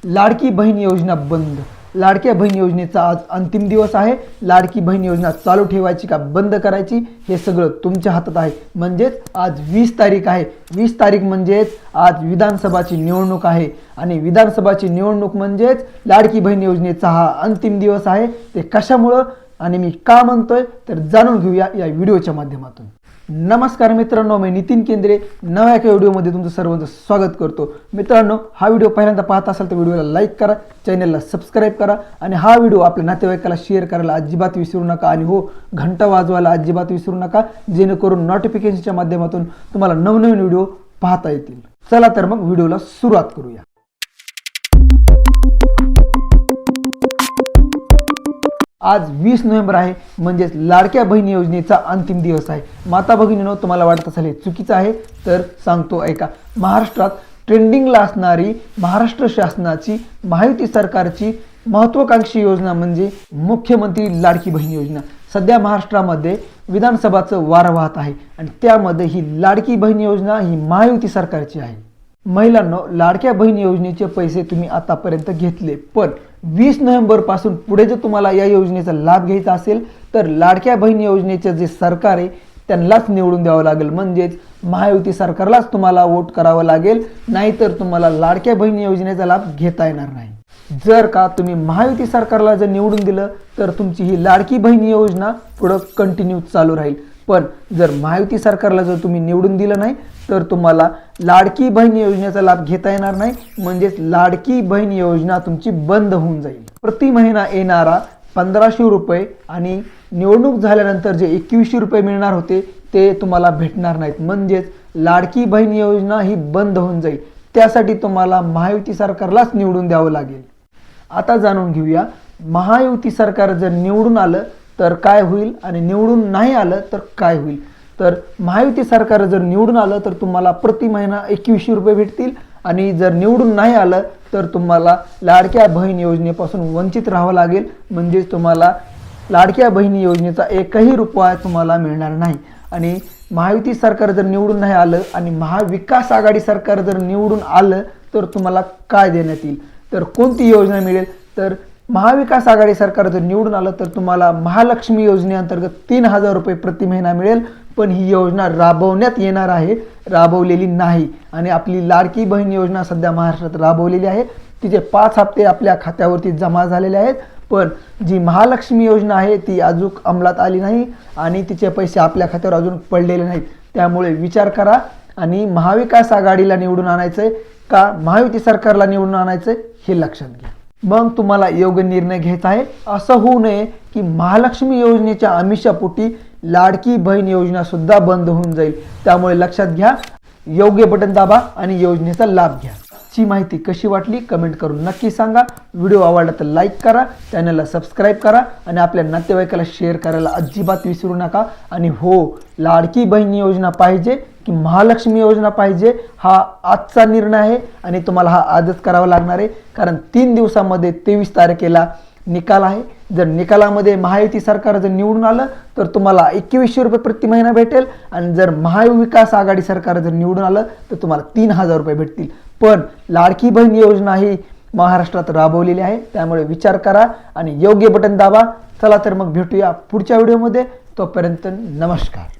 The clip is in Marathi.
लाडकी बहीण योजना बंद। लाडक्या बहीण योजनेचा आज अंतिम दिवस आहे। लाडकी बहीण योजना चालू ठेवायची का बंद करायची हे सगळं तुमच्या हातात आहे। म्हणजेच आज 20 तारीख आहे। 20 तारीख म्हणजेच आज विधानसभाची निवडणूक आहे आणि विधानसभाची निवडणूक म्हणजेच लाडकी बहीण योजनेचा हा अंतिम दिवस आहे। ते कशामुळे आणि मी का म्हणतोय तर जाणून घेऊया या व्हिडिओच्या माध्यमातून। नमस्कार मित्रांनो, मी नितीन केंद्रे नव्या एका व्हिडिओमध्ये तुमचं सर्वांचं स्वागत करतो। मित्रांनो, हा व्हिडिओ पहिल्यांदा पाहत असाल तर व्हिडिओला लाईक करा, चॅनलला सबस्क्राइब करा आणि हा व्हिडिओ आपल्या नातेवाईकाला शेअर करायला अजिबात विसरू नका आणि हो, घंटा वाजवायला अजिबात विसरू नका, जेणेकरून नोटिफिकेशनच्या माध्यमातून तुम्हाला नवनवीन व्हिडिओ पाहता येतील। चला तर मग व्हिडिओला सुरुवात करूया। आज 20 नोव्हेंबर आहे, म्हणजेच लाडक्या बहीण योजनेचा अंतिम दिवस आहे। माता भगिनींनो, तुम्हाला वाटत असेल हे चुकीचं आहे तर सांगतो ऐका। महाराष्ट्रात ट्रेंडिंगला असणारी महाराष्ट्र शासनाची महायुती सरकारची महत्त्वाकांक्षी योजना म्हणजे मुख्यमंत्री लाडकी बहीण योजना। सध्या महाराष्ट्रामध्ये विधानसभाचं वारं वाहत आहे आणि त्यामध्ये ही लाडकी बहीण योजना ही महायुती सरकारची आहे। महिलांनो, लाडक्या बहीण योजनेचे पैसे तुम्ही आतापर्यंत घेतले, पण 20 नोव्हेंबर पासून पुढे जर तुम्हाला या योजनेचा लाभ घ्यायचा असेल तर लाडक्या बहीण योजनेचे जे सरकार आहे त्यांनाच निवडून द्यावं लागेल। म्हणजेच महायुती सरकारलाच तुम्हाला वोट करावं लागेल, नाहीतर तुम्हाला लाडक्या बहीण योजनेचा लाभ घेता येणार नाही। जर का तुम्ही महायुती सरकारला जर निवडून दिलं तर तुमची ही लाडकी बहीण योजना पुढे कंटिन्यू चालू राहील, पण जर महायुती सरकारला जर तुम्ही निवडून दिलं नाही तर तुम्हाला लाडकी बहीण योजनेचा लाभ घेता येणार नाही। म्हणजेच लाडकी बहीण योजना तुमची बंद होऊन जाईल। प्रति महिना येणारा 1500 रुपये आणि निवडणूक झाल्यानंतर जे 2100 रुपये मिळणार होते ते तुम्हाला भेटणार नाहीत। म्हणजेच लाडकी बहीण योजना ही बंद होऊन जाईल। त्यासाठी तुम्हाला महायुती सरकारलाच निवडून द्यावं लागेल। आता जाणून घेऊया, महायुती सरकार जर निवडून आलं तर काय होईल आणि निवडून नाही आलं तर काय होईल। तर महायुती सरकार जर निवडून आलं तर तुम्हाला प्रति महिना 2100 रुपये भेटतील आणि जर निवडून नाही आलं तर तुम्हाला लाडक्या बहीण योजनेपासून वंचित राहावं लागेल। म्हणजे तुम्हाला लाडक्या बहीण योजनेचा एकही रुपया तुम्हाला मिळणार नाही। आणि महायुती सरकार जर निवडून नाही आलं आणि महाविकास आघाडी सरकार जर निवडून आलं तर तुम्हाला काय देण्यात येईल, तर कोणती योजना मिळेल। तर महाविकास आघाडी सरकार जर निवडून आलं तर तुम्हाला महालक्ष्मी योजनेअंतर्गत 3000 रुपये प्रति महिना मिळेल, पण ही योजना राबवण्यात येणार आहे, राबवलेली नाही। आणि आपली लाडकी बहीण योजना सध्या महाराष्ट्रात राबवलेली आहे, तिचे 5 हप्ते आपल्या खात्यावरती जमा झालेले आहेत, पण जी महालक्ष्मी योजना आहे ती अजून अंमलात आली नाही आणि तिचे पैसे आपल्या खात्यावर अजून पडलेले नाहीत। त्यामुळे विचार करा आणि महाविकास आघाडीला निवडून आणायचंय का महायुती सरकारला निवडून आणायचंय हे लक्षात घ्या, मग तुम्हाला योग्य निर्णय घ्यायचा आहे। असं होऊ नये की महालक्ष्मी योजनेच्या आमिषापोटी लाडकी बहीण योजना सुद्धा बंद होऊन जाईल। त्यामुळे लक्षात घ्या, योग्य बटन दाबा आणि योजनेचा लाभ घ्या। ची माहिती कशी वाटली कमेंट करून नक्की सांगा। व्हिडिओ आवडला तर लाईक करा, चॅनलला सबस्क्राइब करा आणि आपल्या नातेवाईकाला शेअर करायला अजिबात विसरू नका। आणि हो, लाडकी बहीण योजना पाहिजे की महालक्ष्मी योजना पाहिजे हा आजचा निर्णय आहे आणि तुम्हाला हा आजच करावा लागणार आहे, कारण 3 दिवसामध्ये 23 तारखेला निकाल आहे। जर निकालामध्ये महायुती सरकार जर निवडून आलं तर तुम्हाला 2100 रुपये प्रति महिना भेटेल आणि जर महाविकास आघाडी सरकार जर निवडून आलं तर तुम्हाला 3000 रुपये भेटतील। पण लाडकी बहीण योजना ही महाराष्ट्रात राबवलेली आहे, त्यामुळे विचार करा आणि योग्य बटन दाबा। चला तर मग भेटूया पुढच्या व्हिडिओमध्ये, तोपर्यंत नमस्कार।